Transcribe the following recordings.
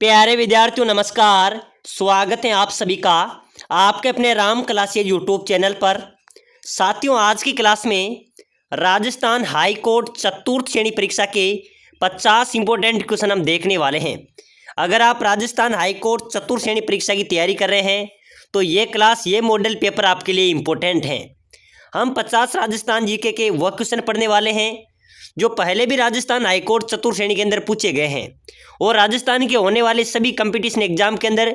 प्यारे विद्यार्थियों नमस्कार। स्वागत है आप सभी का आपके अपने राम क्लासेज यूट्यूब चैनल पर। साथियों, आज की क्लास में राजस्थान हाई कोर्ट चतुर्थ श्रेणी परीक्षा के 50 इंपॉर्टेंट क्वेश्चन हम देखने वाले हैं। अगर आप राजस्थान हाई कोर्ट चतुर्थ श्रेणी परीक्षा की तैयारी कर रहे हैं तो ये क्लास, ये मॉडल पेपर आपके लिए इम्पोर्टेंट हैं। हम 50 राजस्थान जीके के वह क्वेश्चन पढ़ने वाले हैं जो पहले भी राजस्थान हाईकोर्ट चतुर्थ श्रेणी के अंदर पूछे गए हैं और राजस्थान के होने वाले सभी कंपटीशन एग्जाम के अंदर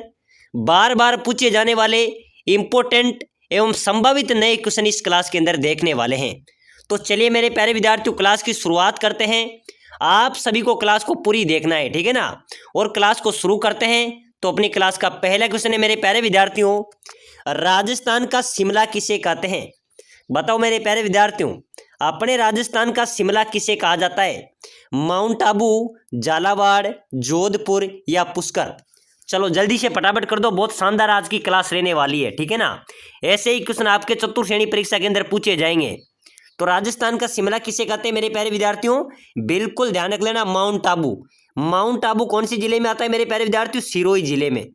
बार बार पूछे जाने वाले इम्पोर्टेंट एवं संभावित नए क्वेश्चन इस क्लास के अंदर देखने वाले हैं। तो चलिए मेरे प्यारे विद्यार्थियों, क्लास की शुरुआत करते हैं। आप सभी को क्लास को पूरी देखना है, ठीक है ना। और क्लास को शुरू करते हैं। तो अपनी क्लास का पहला क्वेश्चन है मेरे प्यारे विद्यार्थियों, राजस्थान का शिमला किसे कहते हैं? बताओ मेरे प्यारे विद्यार्थियों, अपने राजस्थान का शिमला किसे कहा जाता है? माउंट आबू, झालावाड़, जोधपुर या पुष्कर? चलो जल्दी से फटाफट कर दो, बहुत शानदार आज की क्लास रहने वाली है, ठीक है ना। ऐसे ही क्वेश्चन आपके चतुर्थ श्रेणी परीक्षा के अंदर पूछे जाएंगे। तो राजस्थान का शिमला किसे कहते हैं मेरे प्यारे विद्यार्थियों? बिल्कुल ध्यान रख लेना, माउंट आबू। माउंट आबू कौन सी जिले में आता है मेरे प्यारे विद्यार्थियों? सिरोही जिले में।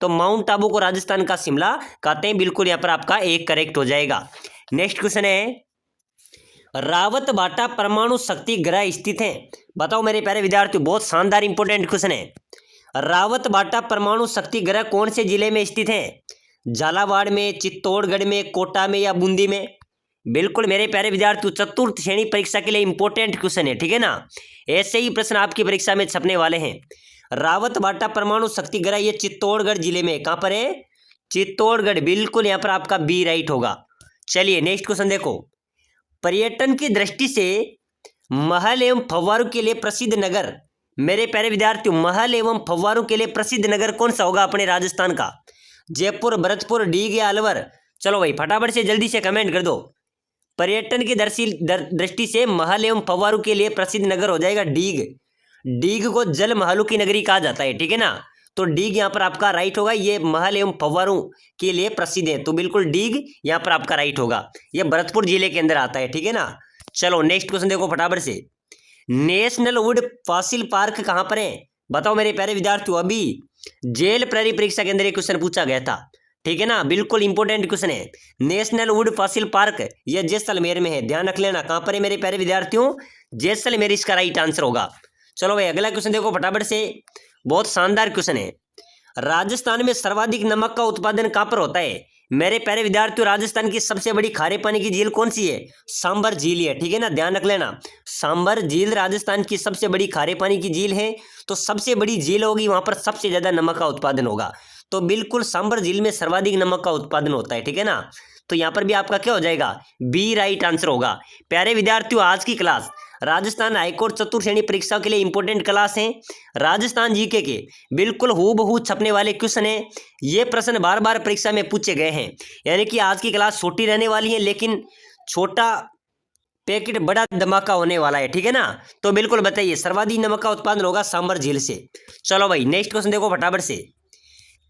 तो माउंट आबू को राजस्थान का शिमला कहते हैं। बिल्कुल यहाँ पर आपका एक करेक्ट हो जाएगा। नेक्स्ट क्वेश्चन है, रावत बाटा परमाणु शक्ति ग्रह स्थित है? बताओ मेरे प्यारे विद्यार्थियों, बहुत शानदार इंपॉर्टेंट क्वेश्चन है। रावत बाटा परमाणु शक्ति ग्रह कौन से जिले में स्थित है? झालावाड़ में, चित्तौड़गढ़ में, कोटा में या बूंदी में? बिल्कुल मेरे प्यारे विद्यार्थियों, चतुर्थ श्रेणी परीक्षा के लिए इंपॉर्टेंट क्वेश्चन है, ठीक है ना। ऐसे ही प्रश्न आपकी परीक्षा में छपने वाले हैं। रावत बाटा परमाणु शक्ति ग्रह ये चित्तौड़गढ़ जिले में, कहां पर है? चित्तौड़गढ़। बिल्कुल यहाँ पर आपका बी राइट होगा। चलिए नेक्स्ट क्वेश्चन देखो, पर्यटन की दृष्टि से महल एवं फव्वारों के लिए प्रसिद्ध नगर, मेरे प्यारे विद्यार्थियों, महल एवं फव्वारों के लिए प्रसिद्ध नगर कौन सा होगा अपने राजस्थान का? जयपुर, भरतपुर, डीग या अलवर? चलो भाई फटाफट से जल्दी से कमेंट कर दो। पर्यटन की दृष्टि से महल एवं फव्वारों के लिए प्रसिद्ध नगर हो जाएगा डीग। डीग को जल महलों की नगरी कहा जाता है, ठीक है ना। तो डीग यहाँ पर आपका राइट होगा। ये महल एवं फव्वारों के लिए प्रसिद्ध है, तो बिल्कुल डीग यहाँ पर आपका राइट होगा। ये भरतपुर जिले के अंदर आता है, ठीक है ना। चलो नेक्स्ट क्वेश्चन देखो फटाफट से, नेशनल वुड फॉसिल पार्क कहाँ पर है? बताओ मेरे प्यारे विद्यार्थियों, अभी जेल प्रहरी परीक्षा के अंदर एक क्वेश्चन पूछा गया था, ठीक है ना। बिल्कुल इंपॉर्टेंट क्वेश्चन है। नेशनल वुड फॉसिल पार्क यह जैसलमेर में है, ध्यान रख लेना। कहाँ पर है मेरे प्यारे विद्यार्थियों? जैसलमेर इसका राइट आंसर होगा। चलो भाई अगला क्वेश्चन देखो फटाफट से, बहुत शानदार क्वेश्चन है। राजस्थान में सर्वाधिक नमक का उत्पादन कहां पर होता है? मेरे प्यारे विद्यार्थियों, राजस्थान की सबसे बड़ी खारे पानी की झील कौन सी है? सांबर झील है, ठीक है ना, ध्यान रख लेना। सांबर झील राजस्थान की सबसे बड़ी खारे पानी की झील है। तो सबसे बड़ी झील होगी, वहां पर सबसे ज्यादा नमक का उत्पादन होगा। तो बिल्कुल सांबर झील में सर्वाधिक नमक का उत्पादन होता है, ठीक है ना। तो यहाँ पर भी आपका क्या हो जाएगा? बी राइट आंसर होगा। प्यारे विद्यार्थियों, आज की क्लास राजस्थान हाईकोर्ट चतुर्थ श्रेणी परीक्षा के लिए इंपॉर्टेंट क्लास है। राजस्थान जीके के बिल्कुल हूबहू छपने वाले क्वेश्चन है। ये प्रश्न बार बार परीक्षा में पूछे गए हैं, यानी कि आज की क्लास छोटी रहने वाली है, लेकिन छोटा पैकेट बड़ा धमाका होने वाला है, ठीक है ना। तो बिल्कुल बताइए, सर्वाधिक नमक का उत्पादन होगा सांबर झील से। चलो भाई नेक्स्ट क्वेश्चन देखो फटाफट से,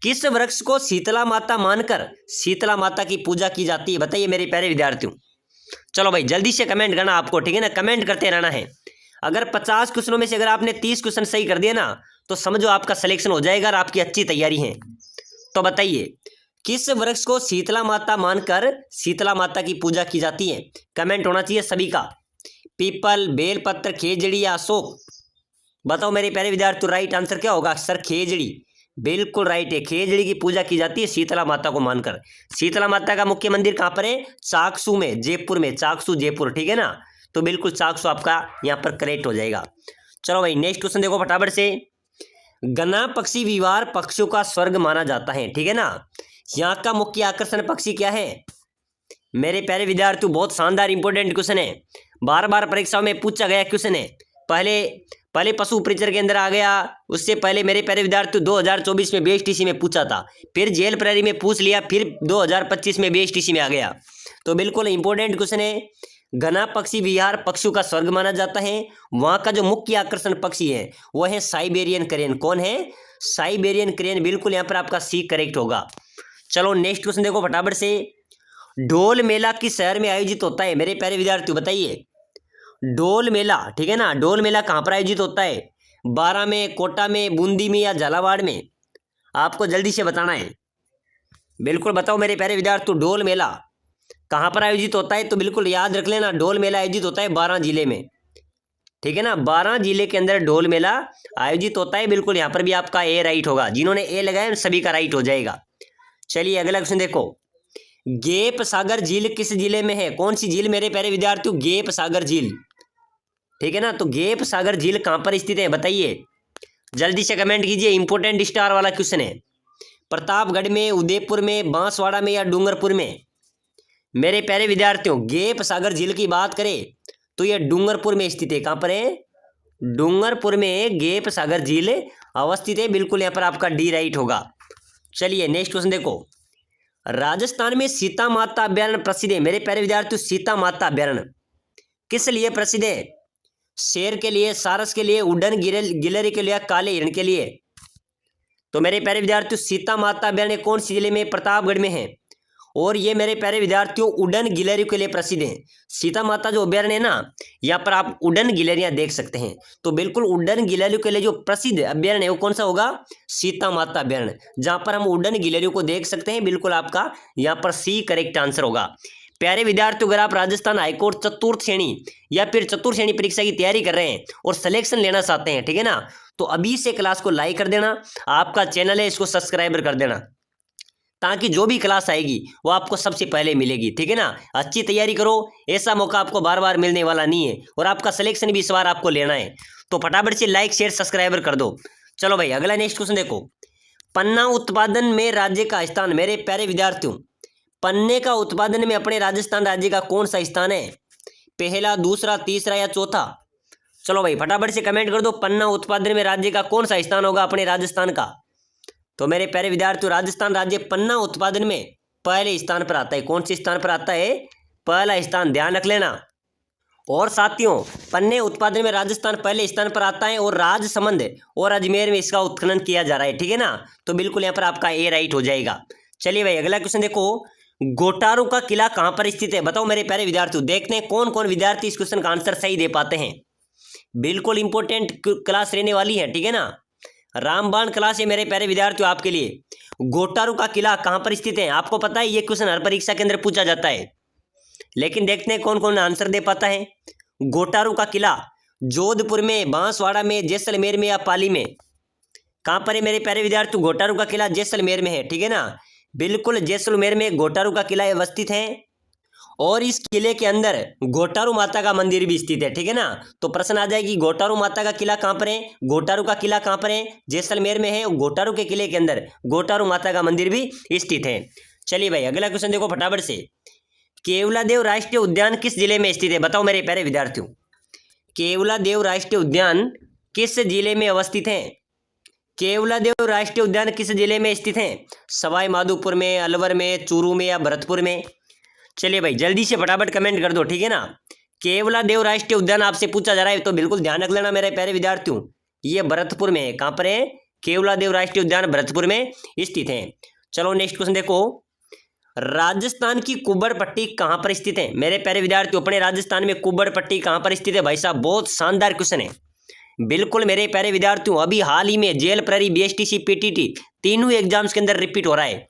किस वृक्ष को शीतला माता मानकर शीतला माता की पूजा की जाती है? बताइए मेरे प्यारे विद्यार्थियों। चलो भाई जल्दी से कमेंट करना आपको, ठीक है ना, कमेंट करते रहना है। अगर 50 क्वेश्चनों में से अगर आपने 30 क्वेश्चन सही कर दिया ना, तो समझो आपका सिलेक्शन हो जाएगा और आपकी अच्छी तैयारी है। तो बताइए, किस वृक्ष को शीतला माता मानकर शीतला माता की पूजा की जाती है? कमेंट होना चाहिए सभी का। पीपल, बेलपत्र, खेजड़ी या अशोक? बताओ मेरे प्यारे विद्यार्थी, राइट आंसर क्या होगा? सर खेजड़ी। बिल्कुल राइट है, खेजड़ी की पूजा की जाती है शीतला माता को मानकर। शीतला माता का मुख्य मंदिर कहाँ पर है? चाकसू में, जयपुर में, चाकसू जयपुर, ठीक है ना। तो बिल्कुल चाकसू आपका यहाँ पर करेक्ट हो जाएगा। चलो भाई नेक्स्ट क्वेश्चन देखो फटाफट से, गना पक्षी विहार पक्षियों का स्वर्ग माना जाता है, ठीक है ना। यहाँ का मुख्य आकर्षण पक्षी क्या है? मेरे प्यारे विद्यार्थियों, बहुत शानदार इंपॉर्टेंट क्वेश्चन है, बार बार परीक्षाओं में पूछा गया क्वेश्चन है। पहले पशु परिचर के अंदर आ गया, उससे पहले मेरे प्यारे विद्यार्थियों 2024 में बीएसटीसी में पूछा था, फिर जेल प्रहरी में पूछ लिया, फिर 2025 में बीएसटीसी में आ गया। तो बिल्कुल इंपॉर्टेंट क्वेश्चन है। घना पक्षी विहार पक्षियों का स्वर्ग माना जाता है। वहां का जो मुख्य आकर्षण पक्षी है वो है साइबेरियन क्रेन। कौन है? Siberian crane. बिल्कुल यहाँ पर आपका सी करेक्ट होगा। चलो नेक्स्ट क्वेश्चन देखो फटाफट से, ढोल मेला किस शहर में आयोजित होता है? मेरे प्यारे विद्यार्थियों बताइए। डोल मेला, ठीक है ना, डोल मेला कहाँ पर आयोजित होता है? बारा में, कोटा में, बूंदी में या झालावाड़ में? आपको जल्दी से बताना है। बिल्कुल बताओ मेरे प्यारे विद्यार्थियों। ढोल मेला कहाँ पर आयोजित होता है? तो बिल्कुल याद रख लेना, ढोल मेला आयोजित होता है 12 जिले में, ठीक है ना। 12 जिले के अंदर ढोल मेला आयोजित होता है। बिल्कुल यहाँ पर भी आपका ए राइट होगा। जिन्होंने ए लगाया सभी का राइट हो जाएगा। चलिए अगला क्वेश्चन देखो। गेप सागर झील किस जिले में है? कौन सी झील मेरे प्यारे विद्यार्थियों? गेप सागर झील, ठीक है ना। तो गेप सागर झील कहाँ पर स्थित है बताइए, जल्दी से कमेंट कीजिए। इंपोर्टेंट स्टार वाला क्वेश्चन है। प्रतापगढ़ में, उदयपुर में, बांसवाड़ा में या डूंगरपुर में? मेरे प्यारे विद्यार्थियों गेप सागर झील की बात करें तो यह डूंगरपुर में स्थित है। कहाँ पर है? डूंगरपुर में गेप सागर झील अवस्थित है। बिल्कुल यहाँ पर आपका डी राइट होगा। चलिए नेक्स्ट क्वेश्चन देखो। राजस्थान में सीता माता अभ्यारण्य प्रसिद्ध है। मेरे प्यारे विद्यार्थियों सीता माता अभ्यारण्य किस लिए प्रसिद्ध है? शेर के लिए, सारस के लिए, उड़न गिलहरी के लिए, काले हिरण के लिए? तो मेरे प्यारे विद्यार्थियों सीता माता अभ्यारण्य कौन सी जिले में? प्रतापगढ़ में है। और ये मेरे प्यारे विद्यार्थियों उड़न गिलहरी के लिए प्रसिद्ध है। सीता माता जो अभ्यारण्य है ना, यहाँ पर आप उड़न गिलहरियां देख सकते हैं। तो बिल्कुल उड़न गिलहरी के लिए जो प्रसिद्ध अभ्यारण्य है वो कौन सा होगा? सीता माता अभ्यारण्य, जहाँ पर हम उड़न गिलहरियों को देख सकते हैं। बिल्कुल आपका यहाँ पर सी करेक्ट आंसर होगा। प्यारे विद्यार्थियों अगर आप राजस्थान हाईकोर्ट चतुर्थ श्रेणी या फिर चतुर्थ श्रेणी परीक्षा की तैयारी कर रहे हैं और सिलेक्शन लेना चाहते हैं, ठीक है ना, तो अभी से क्लास को लाइक कर देना। आपका चैनल है इसको सब्सक्राइबर कर देना, ताकि जो भी क्लास आएगी वो आपको सबसे पहले मिलेगी, ठीक है ना। अच्छी तैयारी करो, ऐसा मौका आपको बार बार मिलने वाला नहीं है। और आपका सिलेक्शन भी इस बार आपको लेना है, तो फटाफट से लाइक शेयर सब्सक्राइबर कर दो। चलो भाई अगला नेक्स्ट क्वेश्चन देखो। पन्ना उत्पादन में राज्य का स्थान? मेरे प्यारे विद्यार्थियों पन्ने का उत्पादन में अपने राजस्थान राज्य का कौन सा स्थान है? पहला, दूसरा, तीसरा या चौथा? चलो भाई फटाफट से कमेंट कर दो। पन्ना उत्पादन में राज्य का कौन सा स्थान होगा अपने राजस्थान का? तो मेरे प्यारे विद्यार्थियों राजस्थान राज्य पन्ना उत्पादन में पहले स्थान पर आता है। कौन से स्थान पर आता है? पहला स्थान, ध्यान रख लेना। और साथियों पन्ने उत्पादन में राजस्थान पहले स्थान पर आता है और राजसमंद और अजमेर में इसका उत्खनन किया जा रहा है, ठीक है ना। तो बिल्कुल यहाँ पर आपका ए राइट हो जाएगा। चलिए भाई अगला क्वेश्चन देखो। गोटारू का किला कहाँ पर स्थित है? बताओ मेरे प्यारे विद्यार्थियों। देखते हैं कौन कौन विद्यार्थी इस क्वेश्चन का आंसर सही दे पाते हैं। बिल्कुल इंपॉर्टेंट क्लास रहने वाली है, ठीक है ना। रामबाण क्लास है मेरे प्यारे विद्यार्थियों आपके लिए। गोटारू का किला कहाँ पर स्थित है? आपको पता है ये क्वेश्चन हर परीक्षा के अंदर पूछा जाता है, लेकिन देखते हैं कौन कौन आंसर दे पाता है। गोटारू का किला जोधपुर में, बांसवाड़ा में, जैसलमेर में या पाली में? कहाँ पर है मेरे प्यारे विद्यार्थियों? गोटारू का किला जैसलमेर में है, ठीक है ना। बिल्कुल जैसलमेर में गोटारू का किला अवस्थित है और इस किले के अंदर गोटारू माता का मंदिर भी स्थित है, ठीक है ना। तो प्रश्न आ जाएगी गोटारू माता का किला कहाँ पर है? गोटारू का किला कहाँ पर है? जैसलमेर में है। गोटारू के किले के अंदर गोटारू माता का मंदिर भी स्थित है। चलिए भाई अगला क्वेश्चन देखो फटाफट से। केवलादेव राष्ट्रीय उद्यान किस जिले में स्थित है? बताओ मेरे प्यारे विद्यार्थियों। केवलादेव राष्ट्रीय उद्यान किस जिले में अवस्थित है? केवलादेव राष्ट्रीय उद्यान किस जिले में स्थित है? सवाई माधोपुर में, अलवर में, चूरू में या भरतपुर में? चलिए भाई जल्दी से फटाफट कमेंट कर दो, ठीक है ना। केवलादेव राष्ट्रीय उद्यान आपसे पूछा जा रहा है, तो बिल्कुल ध्यान रख लेना मेरे प्यारे विद्यार्थियों। ये भरतपुर में है। कहाँ पर है? केवलादेव राष्ट्रीय उद्यान भरतपुर में स्थित है। चलो नेक्स्ट क्वेश्चन देखो। राजस्थान की कुब्बड़ पट्टी कहाँ पर स्थित है? मेरे प्यारे विद्यार्थियों अपने राजस्थान में कुब्बड़ पट्टी कहाँ पर स्थित है? भाई साहब बहुत शानदार क्वेश्चन है। बिल्कुल मेरे प्यारे विद्यार्थियों अभी हाल ही में जेल प्रहरी, बीएसटीसी, पीटीटी तीनों एग्जाम्स के अंदर रिपीट हो रहा है,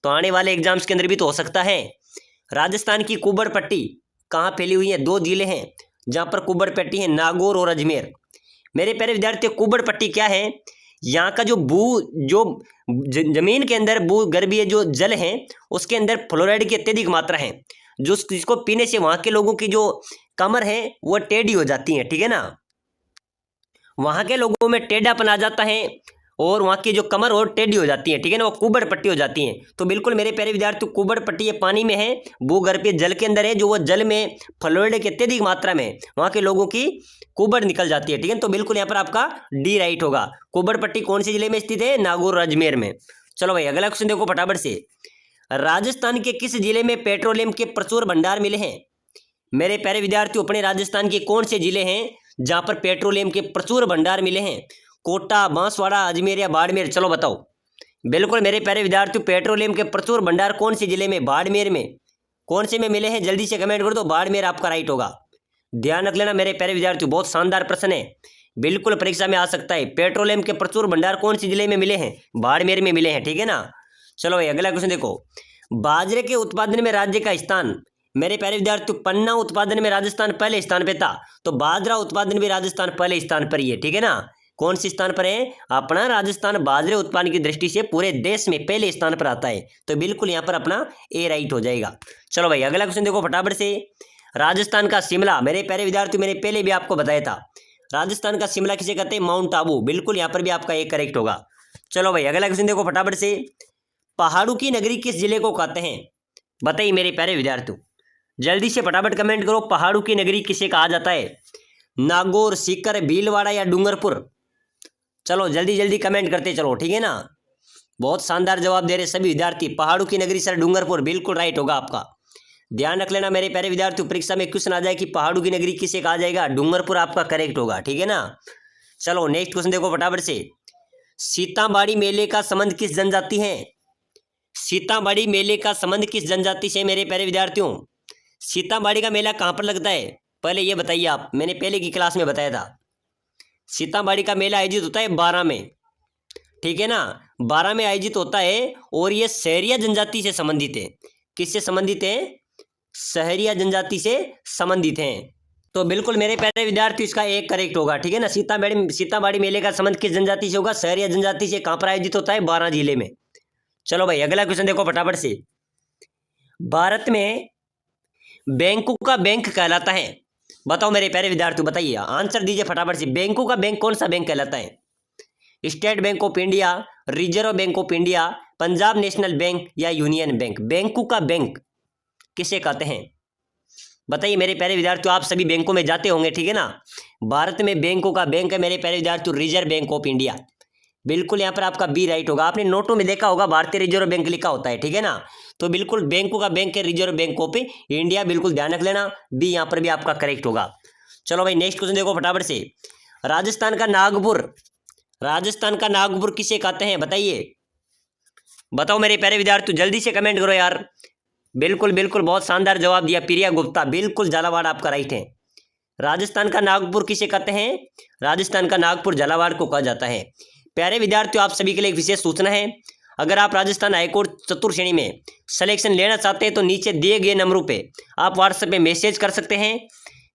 तो आने वाले एग्जाम्स के अंदर भी तो हो सकता है। राजस्थान की कुब्बड़ पट्टी कहाँ फैली हुई है? 2 जिले हैं जहाँ पर कुब्बड़ पट्टी है, नागौर और अजमेर। मेरे प्यारे विद्यार्थियों कुब्बड़ पट्टी क्या है? यहाँ का जो जमीन के अंदर भूगर्भीय जो जल है उसके अंदर फ्लोराइड की अत्यधिक मात्रा है, जिसको पीने से वहाँ के लोगों की जो कमर है वो टेढ़ी हो जाती है, ठीक है ना। वहाँ के लोगों में टेढ़ापन आ जाता है और वहाँ की जो कमर और टेढ़ी हो जाती है, ठीक है ना, वो कुब्बड़ पट्टी हो जाती है। तो बिल्कुल मेरे प्यारे विद्यार्थियों कुब्बड़ पट्टी ये पानी में है, भूगर्भीय जल के अंदर है, जो वो जल में फ्लोराइड की अत्यधिक मात्रा में वहाँ के लोगों की कुब्बड़ निकल जाती है, ठीक है। तो बिल्कुल यहाँ पर आपका डी राइट होगा। कुब्बड़ पट्टी कौन से जिले में स्थित है? नागौर और अजमेर में। चलो भाई अगला क्वेश्चन देखो फटाफट से। राजस्थान के किस जिले में पेट्रोलियम के प्रचुर भंडार मिले हैं? मेरे प्यारे विद्यार्थियों अपने राजस्थान के कौन से जिले हैं जहाँ पर पेट्रोलियम के प्रचुर भंडार मिले हैं? कोटा, बांसवाड़ा, अजमेर या बाड़मेर? चलो बताओ। बिल्कुल मेरे प्यारे विद्यार्थियों पेट्रोलियम के प्रचुर भंडार कौन से जिले में? बाड़मेर में। कौन से में मिले हैं? जल्दी से कमेंट कर दो। बाड़मेर आपका राइट होगा। ध्यान रख लेना मेरे प्यारे विद्यार्थियों बहुत शानदार प्रश्न है। बिल्कुल परीक्षा में आ सकता है। पेट्रोलियम के प्रचुर भंडार कौन से जिले में मिले हैं? बाड़मेर में मिले हैं, ठीक है ना। चलो भाई अगला क्वेश्चन देखो, बाजरे के उत्पादन में राज्य का स्थान। मेरे प्यारे विद्यार्थियों, पन्ना उत्पादन में राजस्थान पहले स्थान पे था, तो बाजरा उत्पादन भी राजस्थान पहले स्थान पर ही है, ठीक है ना। कौन से स्थान पर है? अपना राजस्थान बाजरे उत्पादन की दृष्टि से पूरे देश में पहले स्थान पर आता है, तो बिल्कुल यहाँ पर अपना ए राइट हो जाएगा। चलो भाई अगला क्वेश्चन देखो फटाफट से, राजस्थान का शिमला। मेरे प्यारे विद्यार्थियों, मैंने पहले भी आपको बताया था, राजस्थान का शिमला किसे कहते हैं? माउंट आबू। बिल्कुल यहाँ पर भी आपका एक करेक्ट होगा। चलो भाई अगला क्वेश्चन देखो फटाफट से, पहाड़ों की नगरी किस जिले को कहते हैं? बताइए मेरे प्यारे विद्यार्थियों, जल्दी से फटाफट कमेंट करो, पहाड़ों की नगरी किसे कहा जाता है? नागौर, सीकर, भीलवाड़ा या डूंगरपुर? चलो जल्दी जल्दी कमेंट करते चलो, ठीक है ना। बहुत शानदार जवाब दे रहे सभी विद्यार्थी, पहाड़ों की नगरी सर डूंगरपुर, बिल्कुल राइट होगा आपका। ध्यान रख लेना मेरे प्यारे विद्यार्थियों, परीक्षा में क्वेश्चन आ जाए कि पहाड़ों की नगरी किसे कहा जाएगा? डूंगरपुर आपका करेक्ट होगा, ठीक है ना। चलो नेक्स्ट क्वेश्चन देखो फटाफट से, सीताबाड़ी मेले का संबंध किस जनजाति है? सीताबाड़ी मेले का संबंध किस जनजाति से? मेरे प्यारे विद्यार्थियों, सीताबाड़ी का मेला कहाँ पर लगता है? पहले ये बताइए आप, मैंने पहले की क्लास में बताया था। सीताबाड़ी का मेला आयोजित होता है 12 में, ठीक है ना, 12 में आयोजित होता है, और ये सहरिया जनजाति से संबंधित है। किससे संबंधित है? सहरिया जनजाति से संबंधित हैं। तो बिल्कुल मेरे प्यारे विद्यार्थी इसका एक करेक्ट होगा, ठीक है ना। सीताबाड़ी मेले का संबंध किस जनजाति से होगा? सहरिया जनजाति से। कहाँ पर आयोजित होता है? 12 जिले में। चलो भाई अगला क्वेश्चन देखो फटाफट से, भारत में बैंकों का बैंक कहलाता है? बताओ मेरे प्यारे विद्यार्थी, बताइए, आंसर दीजिए फटाफट से। बैंकों का बैंक कौन सा बैंक कहलाता है? State bank of India, reserve bank of India, Punjab national bank या यूनियन बैंक? बैंकों का बैंक किसे कहते हैं? बताइए मेरे प्यारे विद्यार्थियों, आप सभी बैंकों में जाते होंगे, ठीक है ना। भारत में बैंकों का बैंक है मेरे प्यारे विद्यार्थियों रिजर्व बैंक ऑफ इंडिया। बिल्कुल यहाँ पर आपका बी राइट होगा। आपने नोटों में देखा होगा भारतीय रिजर्व बैंक लिखा होता है, ठीक है ना। तो बिल्कुल बैंकों का बैंक है रिजर्व बैंक ऑफ इंडिया, बिल्कुल ध्यान रख लेना, बी यहाँ पर भी आपका करेक्ट होगा। चलो भाई नेक्स्ट क्वेश्चन देखो फटाफट से, राजस्थान का नागपुर। राजस्थान का नागपुर किसे कहते हैं? बताइए, बताओ मेरे प्यारे विद्यार्थियों, जल्दी से कमेंट करो यार। बिल्कुल बिल्कुल बहुत शानदार जवाब दिया प्रिया गुप्ता, बिल्कुल झालावाड़ आपका राइट है। राजस्थान का नागपुर किसे कहते हैं? राजस्थान का नागपुर झालावाड़ को कहा जाता है। प्यारे विद्यार्थियों, आप सभी के लिए एक विशेष सूचना है, अगर आप राजस्थान हाईकोर्ट चतुर्थ श्रेणी में सिलेक्शन लेना चाहते हैं तो नीचे दिए गए नंबरों पे आप व्हाट्सएप में मैसेज कर सकते हैं।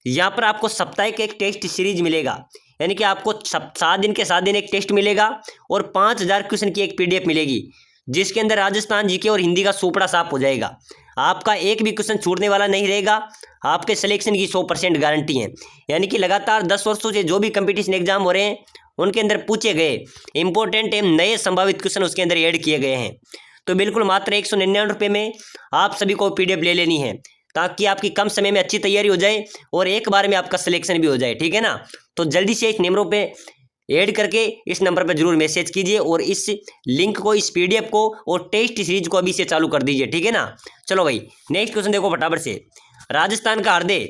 यहाँ पर आपको साप्ताहिक एक टेस्ट सीरीज मिलेगा, यानी कि आपको 7 दिन के 7 दिन एक टेस्ट मिलेगा और 5000 क्वेश्चन की एक PDF मिलेगी, जिसके अंदर राजस्थान जीके और हिंदी का सोपड़ा साफ हो जाएगा। आपका एक भी क्वेश्चन छूटने वाला नहीं रहेगा। आपके सिलेक्शन की 100% गारंटी है, यानी कि लगातार 10 वर्षों से जो भी कंपटीशन एग्जाम हो रहे हैं उनके अंदर पूछे गए इंपॉर्टेंट एवं नए संभावित क्वेश्चन उसके अंदर ऐड किए गए हैं। तो बिल्कुल मात्र 199 रुपये में आप सभी को PDF ले लेनी है, ताकि आपकी कम समय में अच्छी तैयारी हो जाए और एक बार में आपका सिलेक्शन भी हो जाए, ठीक है ना। तो जल्दी से इस नंबरों पे ऐड करके इस नंबर पर जरूर मैसेज कीजिए और इस लिंक को, इस PDF को और टेस्ट सीरीज को अभी से चालू कर दीजिए, ठीक है ना। चलो भाई नेक्स्ट क्वेश्चन देखो फटाफट से, राजस्थान का हृदय।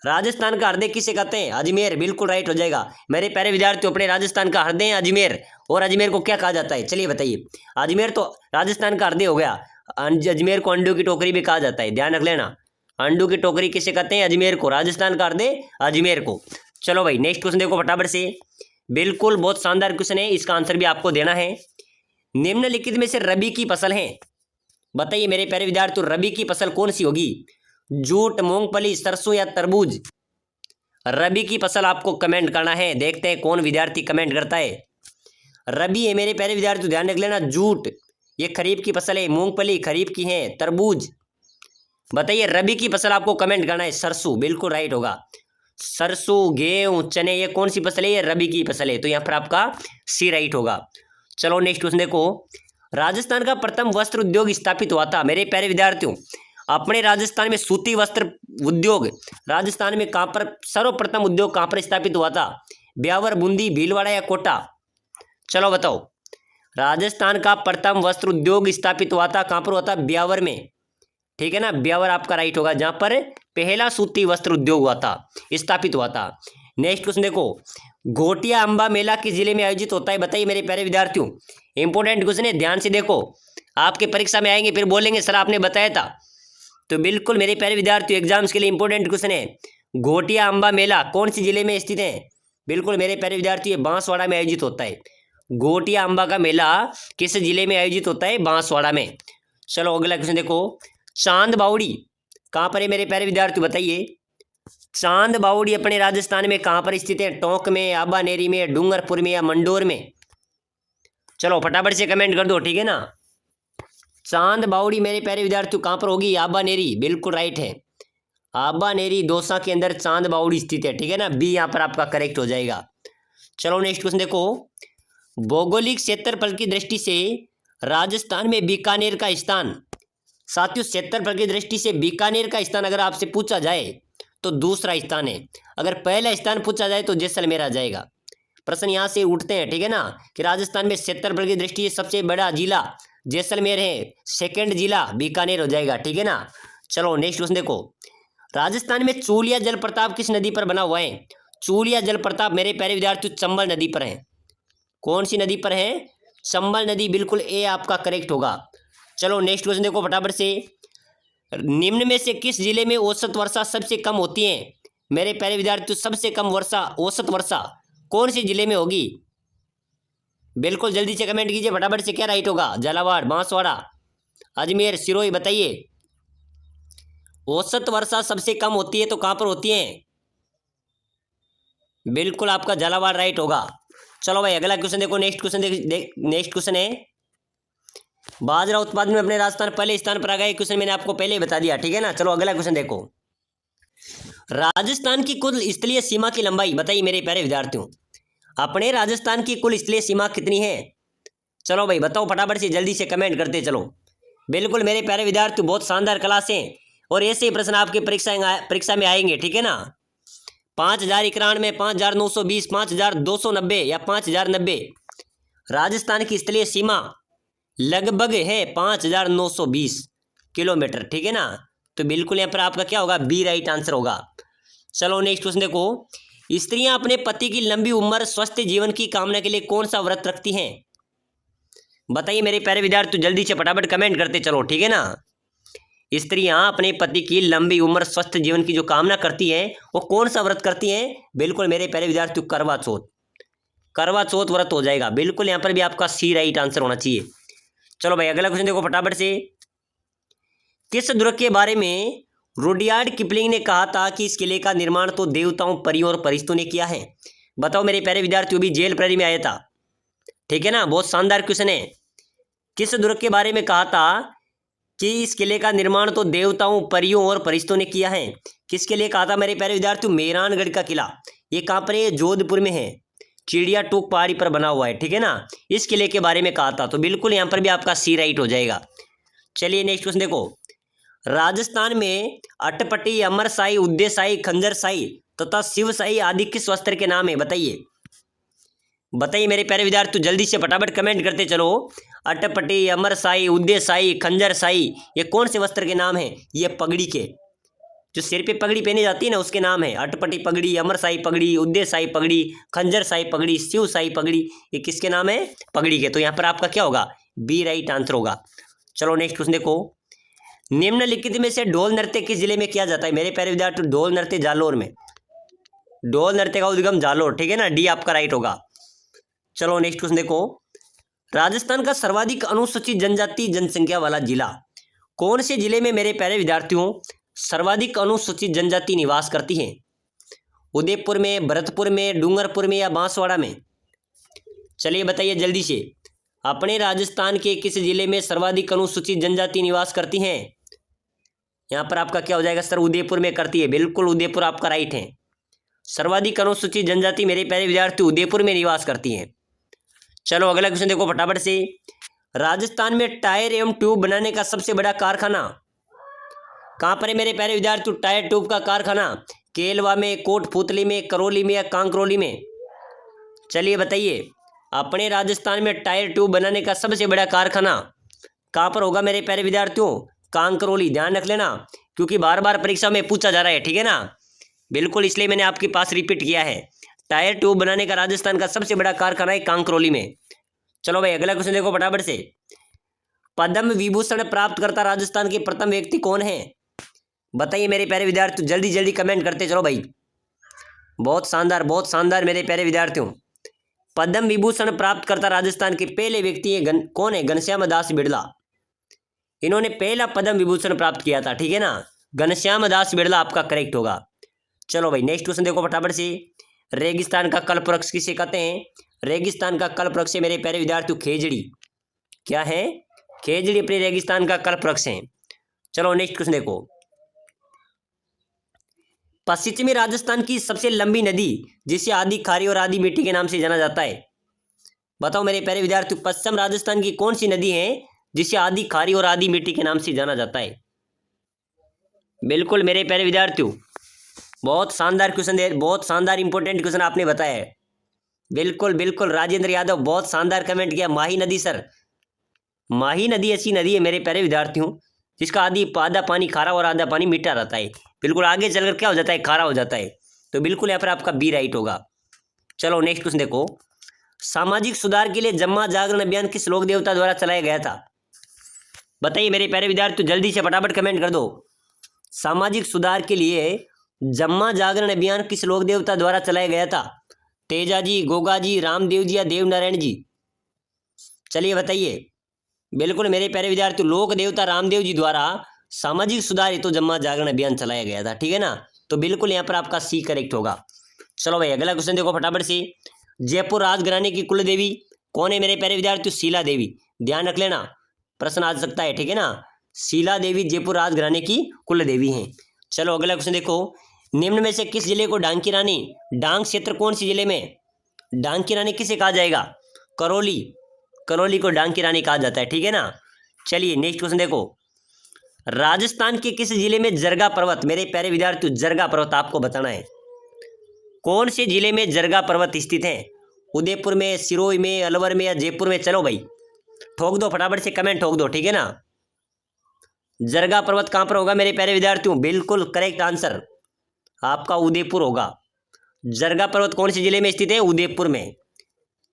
राजस्थान का हृदय किसे कहते हैं? अजमेर, बिल्कुल राइट हो जाएगा। मेरे प्यारे विद्यार्थियों, अपने राजस्थान का हृदय अजमेर, और अजमेर को क्या कहा जाता है? चलिए बताइए। अजमेर तो राजस्थान का हृदय हो गया, अजमेर को अंडों की टोकरी भी कहा जाता है, ध्यान रख लेना। अंडों की टोकरी किसे कहते हैं? अजमेर को। राजस्थान का हृदय अजमेर को। चलो भाई नेक्स्ट क्वेश्चन देखो फटाफट से, बिल्कुल बहुत शानदार क्वेश्चन है, इसका आंसर भी आपको देना है। निम्नलिखित में से रबी की फसल है? बताइए मेरे प्यारे विद्यार्थियों, रबी की फसल कौन सी होगी? जूट, मूंगफली, सरसों या तरबूज? रबी की फसल आपको कमेंट करना है, देखते हैं कौन विद्यार्थी कमेंट करता है। रबी है मेरे प्यारे विद्यार्थियों, ध्यान रख लेना। जूट ये खरीफ की फसल है, मूंगफली खरीफ की है, तरबूज। बताइए रबी की फसल आपको कमेंट करना है। सरसों, बिल्कुल राइट होगा। सरसों, गेहूं, चने ये कौन सी फसल है? ये रबी की फसल है, तो यहाँ पर आपका सी राइट होगा। चलो नेक्स्ट क्वेश्चन देखो, राजस्थान का प्रथम वस्त्र उद्योग स्थापित हुआ था? मेरे प्यारे विद्यार्थियों, अपने राजस्थान में सूती वस्त्र उद्योग राजस्थान में कहाँ पर सर्वप्रथम उद्योग कहाँ पर स्थापित हुआ था? ब्यावर, बूंदी, भीलवाड़ा या कोटा? चलो बताओ। राजस्थान का प्रथम वस्त्र उद्योग स्थापित हुआ था, कहाँ पर हुआ था? ब्यावर में, ठीक है ना। ब्यावर आपका राइट होगा, जहाँ पर पहला सूती वस्त्र उद्योग हुआ था, स्थापित हुआ था। नेक्स्ट क्वेश्चन देखो, घोटिया अंबा मेला किस जिले में आयोजित होता है? बताइए मेरे प्यारे विद्यार्थियों, इंपोर्टेंट क्वेश्चन है, ध्यान से देखो, आपके परीक्षा में आएंगे फिर बोलेंगे सर आपने बताया था। तो बिल्कुल मेरे प्यारे विद्यार्थियों, एग्जाम्स के लिए इंपॉर्टेंट क्वेश्चन है। घोटिया अंबा मेला कौन सी जिले में स्थित है? बिल्कुल मेरे प्यारे विद्यार्थी, ये बांसवाड़ा में आयोजित होता है। गोटिया अंबा का मेला किस जिले में आयोजित होता है? बांसवाड़ा में। चलो अगला क्वेश्चन देखो, चांद बावड़ी कहाँ पर है मेरे प्यारे विद्यार्थी, बताइए। चांद बावड़ी अपने राजस्थान में कहाँ पर स्थित है? टोंक में, आबानेरी में, डूंगरपुर में या मंडोर में? चलो फटाफट से कमेंट कर दो, ठीक है ना। चांद बावड़ी मेरे प्यारे विद्यार्थियों कहाँ पर होगी? आबानेरी, बिल्कुल राइट है। आबानेरी दौसा के अंदर चांद बावड़ी स्थित है, ठीक है ना। बी यहाँ पर आपका करेक्ट हो जाएगा। चलो नेक्स्ट क्वेश्चन देखो, भौगोलिक क्षेत्रफल की दृष्टि से राजस्थान में बीकानेर का स्थान। साथियों क्षेत्रफल की दृष्टि से बीकानेर का स्थान अगर आपसे पूछा जाए तो दूसरा स्थान है। अगर पहला स्थान पूछा जाए तो जैसलमेर आ जाएगा। प्रश्न यहाँ से उठते हैं, ठीक है ना, कि राजस्थान में क्षेत्रफल की दृष्टि से सबसे बड़ा जिला जैसलमेर है, सेकंड जिला बीकानेर हो जाएगा, ठीक है ना। चलो नेक्स्ट क्वेश्चन देखो, राजस्थान में चूलिया जलप्रपात किस नदी पर बना हुआ है? चूलिया जलप्रपात मेरे प्यारे विद्यार्थियों चंबल नदी पर है। कौन सी नदी पर है? चंबल नदी, बिल्कुल ए आपका करेक्ट होगा। चलो नेक्स्ट क्वेश्चन देखो फटाफट से, निम्न में से किस जिले में औसत वर्षा सबसे कम होती है? मेरे प्यारे विद्यार्थियों सबसे कम वर्षा, औसत वर्षा कौन से जिले में होगी? बिल्कुल जल्दी से कमेंट कीजिए फटाफट से, क्या राइट होगा? झालावाड़, बांसवाड़ा, अजमेर, सिरोही, बताइए। औसत वर्षा सबसे कम होती है तो कहां पर होती है? बिल्कुल आपका झालावाड़ राइट होगा। चलो भाई अगला क्वेश्चन देखो, नेक्स्ट क्वेश्चन नेक्स्ट क्वेश्चन है, बाजरा उत्पादन में अपने राजस्थान पहले स्थान पर आ गए। क्वेश्चन मैंने आपको पहले ही बता दिया, ठीक है ना। चलो अगला क्वेश्चन देखो, राजस्थान की कुल स्थलीय सीमा की लंबाई बताइए मेरे प्यारे विद्यार्थियों। अपने राजस्थान की कुल स्थलीय सीमा कितनी है? चलो भाई बताओ फटाफट से, जल्दी से कमेंट करते चलो। बिल्कुल मेरे प्यारे विद्यार्थियों बहुत शानदार क्लास है और ऐसे ही प्रश्न आपके परीक्षा में आएंगे, ठीक है ना। 5091, 5920, 5290 या 5090। राजस्थान की स्थलीय सीमा लगभग है 5920 किलोमीटर, ठीक है ना। तो बिल्कुल यहाँ पर आपका क्या होगा? बी राइट आंसर होगा। चलो नेक्स्ट क्वेश्चन देखो, स्त्रियां अपने पति की लंबी उम्र, स्वस्थ जीवन की कामना के लिए कौन सा व्रत रखती हैं? बताइए मेरे प्यारे विद्यार्थी, जल्दी से फटाफट कमेंट करते चलो, ठीक है ना। स्त्रियां अपने पति की लंबी उम्र, स्वस्थ जीवन की जो कामना करती हैं वो कौन सा व्रत करती हैं? बिल्कुल मेरे प्यारे विद्यार्थी करवा चौथ, करवा चौथ व्रत हो जाएगा। बिल्कुल यहाँ पर भी आपका सी राइट आंसर होना चाहिए। चलो भाई अगला क्वेश्चन देखो फटाफट से, किस दुर्ग के बारे में रुडयार्ड किपलिंग ने कहा था कि इस किले का निर्माण तो देवताओं, परियों और फरिश्तों ने किया है? बताओ मेरे प्यारे विद्यार्थियों, भी जेल प्रहरी में आया था, ठीक है ना। बहुत शानदार क्वेश्चन है। किस दुर्ग के बारे में कहा था कि इस किले का निर्माण तो देवताओं, परियों और फरिश्तों ने किया है? किसके लिए कहा था मेरे प्यारे विद्यार्थियों? मेहरानगढ़ का किला, ये कहाँ पर है? जोधपुर में है, चिड़िया टूक पहाड़ी पर बना हुआ है, ठीक है ना। इस किले के बारे में कहा था, तो बिल्कुल यहाँ पर भी आपका सी राइट हो जाएगा। चलिए नेक्स्ट क्वेश्चन देखो, राजस्थान में अटपटी, अमरशाही, उद्देशाही, खंजरशाही तथा शिवशाही आदि किस वस्त्र के नाम है? बताइए बताइए मेरे प्यारे विद्यार्थी, जल्दी से फटाफट कमेंट करते चलो। अटपटी, अमरशाही, उद्देशाही, खंजरशाही, ये कौन से वस्त्र के नाम है? ये पगड़ी के, जो सिर पे पगड़ी पहनी जाती है ना, उसके नाम है। अटपटी पगड़ी, अमरशाही पगड़ी, उद्देशाही पगड़ी, खंजरशाही पगड़ी, शिवशाही पगड़ी, ये किसके नाम है? पगड़ी के। तो यहाँ पर आपका क्या होगा? बी राइट आंसर होगा। चलो नेक्स्ट क्वेश्चन देखो, निम्नलिखित में से ढोल नृत्य किस जिले में किया जाता है? मेरे प्यारे विद्यार्थी ढोल नृत्य जालोर में, ढोल नृत्य का उद्गम जालोर, ठीक है ना। डी आपका राइट होगा। चलो नेक्स्ट क्वेश्चन देखो, राजस्थान का सर्वाधिक अनुसूचित जनजाति जनसंख्या वाला जिला कौन से जिले में मेरे प्यारे विद्यार्थियों सर्वाधिक अनुसूचित जनजाति निवास करती हैं? उदयपुर में, भरतपुर में, डूंगरपुर में या बांसवाड़ा में? चलिए बताइए जल्दी से, अपने राजस्थान के किस जिले में सर्वाधिक अनुसूचित जनजाति निवास करती हैं? यहाँ पर आपका क्या हो जाएगा सर? उदयपुर में करती है, बिल्कुल उदयपुर आपका राइट है। सर्वाधिक अनुसूचित जनजाति मेरे प्यारे विद्यार्थी उदयपुर में निवास करती हैं। चलो अगला क्वेश्चन देखो फटाफट से, राजस्थान में टायर एवं ट्यूब बनाने का सबसे बड़ा कारखाना कहाँ पर है मेरे प्यारे विद्यार्थी? टायर ट्यूब का कारखाना केलवा में, कोटपुतली में, करौली में या कांकरोली में? चलिए बताइए, अपने राजस्थान में टायर ट्यूब बनाने का सबसे बड़ा कारखाना कहाँ पर होगा मेरे प्यारे विद्यार्थियों? कांकरोली। ध्यान रख लेना क्योंकि बार बार परीक्षा में पूछा जा रहा है, ठीक है ना। बिल्कुल इसलिए मैंने आपके पास रिपीट किया है। टायर ट्यूब बनाने का राजस्थान का सबसे बड़ा कारखाना है कांकरोली में। चलो भाई अगला क्वेश्चन देखो फटाफट से, पद्म विभूषण प्राप्त करता राजस्थान के प्रथम व्यक्ति कौन है? बताइए मेरे प्यारे विद्यार्थी, जल्दी जल्दी कमेंट करते चलो भाई। बहुत शानदार मेरे प्यारे विद्यार्थियों। पद्म विभूषण प्राप्त करता राजस्थान के पहले व्यक्ति कौन है? घनश्याम दास बिड़ला। इन्होंने पहला पद्म विभूषण प्राप्त किया था, ठीक है ना। घनश्याम दास बिड़ला आपका करेक्ट होगा। चलो भाई नेक्स्ट क्वेश्चन देखो फटाफट से। रेगिस्तान का कल्पवृक्ष किसे कहते हैं? रेगिस्तान का कल्पवृक्ष मेरे प्यारे विद्यार्थियों खेजड़ी। क्या है? खेजड़ी अपने रेगिस्तान का कल्पवृक्ष है। चलो नेक्स्ट क्वेश्चन देखो। पश्चिमी राजस्थान की सबसे लंबी नदी जिसे आदि खारी और आदि मिट्टी के नाम से जाना जाता है, बताओ मेरे प्यारे विद्यार्थियों, पश्चिम राजस्थान की कौन सी नदी है जिसे आदि खारी और आदि मिट्टी के नाम से जाना जाता है? बिल्कुल मेरे प्यारे विद्यार्थियों, बहुत शानदार क्वेश्चन है, बहुत शानदार इंपॉर्टेंट क्वेश्चन आपने बताया है। बिल्कुल बिल्कुल राजेंद्र यादव, बहुत शानदार कमेंट किया। माही नदी सर, माही नदी ऐसी नदी है मेरे प्यारे विद्यार्थियों जिसका आधा पानी खारा और आधा पानी मीठा रहता है। बिल्कुल आगे चलकर क्या हो जाता है? खारा हो जाता है। तो बिल्कुल यहाँ पर आपका बी राइट होगा। चलो नेक्स्ट क्वेश्चन देखो। सामाजिक सुधार के लिए जम्मा जागरण अभियान किस लोक देवता द्वारा चलाया गया था? बताइए मेरे प्यारे विद्यार्थियों, जल्दी से फटाफट कमेंट कर दो। सामाजिक सुधार के लिए जम्मा जागरण अभियान किस लोक देवता द्वारा चलाया गया था? तेजा जी, गोगा जी, रामदेव जी या देवनारायण जी? चलिए बताइए। बिल्कुल मेरे प्यारे विद्यार्थियों, लोक देवता रामदेव जी द्वारा सामाजिक सुधार हेतु जम्मा जागरण अभियान चलाया गया था, ठीक है ना। तो बिल्कुल यहाँ पर आपका सी करेक्ट होगा। चलो भाई अगला क्वेश्चन देखो फटाफट से। जयपुर राजघराने की कुल देवी कौन है मेरे प्यारे विद्यार्थियों? शीला देवी। ध्यान रख लेना, प्रश्न आ सकता है, ठीक है ना। शीला देवी जयपुर राजघराने की कुल देवी हैं। चलो अगला क्वेश्चन देखो। निम्न में से किस जिले को डांग की रानी? डांग क्षेत्र कौन सी जिले में? डांग की रानी किसे कहा जाएगा? करौली। करौली को डांग की रानी कहा जाता है, ठीक है ना। चलिए नेक्स्ट क्वेश्चन देखो। राजस्थान के किस जिले में जरगा पर्वत, मेरे प्यारे विद्यार्थियों जरगा पर्वत आपको बताना है। कौन से जिले में जरगा पर्वत स्थित है? उदयपुर में, सिरोही में, अलवर में या जयपुर में? चलो भाई ठोक दो, फटाफट से कमेंट ठोक दो, ठीक है ना। जरगा पर्वत कहां पर होगा मेरे प्यारे विद्यार्थियों? बिल्कुल करेक्ट आंसर आपका उदयपुर होगा। जरगा पर्वत कौन से जिले में स्थित है? उदयपुर में।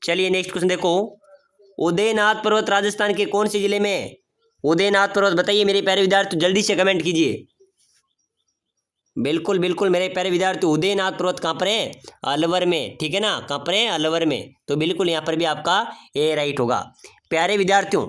चलिए नेक्स्ट क्वेश्चन देखो। उदयनाथ पर्वत राजस्थान के कौन से जिले में है? उदयनाथ पर्वत बताइए मेरे प्यारे विद्यार्थी, जल्दी से कमेंट कीजिए। बिल्कुल बिल्कुल मेरे प्यारे विद्यार्थी, उदयनाथ पर्वत कहाँ पर है? अलवर में, ठीक है ना। कहाँ पर है? अलवर में। तो बिल्कुल यहाँ पर भी आपका ए राइट होगा। प्यारे विद्यार्थियों,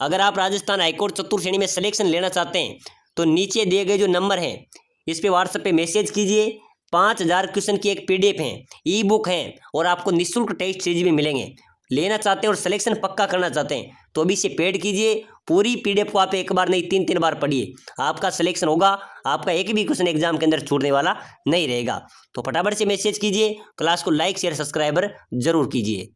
अगर आप राजस्थान हाईकोर्ट चतुर्थ श्रेणी में सिलेक्शन लेना चाहते हैं तो नीचे दिए गए जो नंबर हैं इस पे व्हाट्सएप पे मैसेज कीजिए। 5000 क्वेश्चन की एक PDF है, ई बुक है और आपको निःशुल्क टेस्ट सीरीज भी मिलेंगे। लेना चाहते हैं और सिलेक्शन पक्का करना चाहते हैं तो अभी से पेड कीजिए। पूरी PDF को आप एक बार नहीं 3-3 बार पढ़िए, आपका सिलेक्शन होगा। आपका एक भी क्वेश्चन एग्जाम के अंदर छूटने वाला नहीं रहेगा। तो फटाफट से मैसेज कीजिए, क्लास को लाइक शेयर सब्सक्राइबर जरूर कीजिए।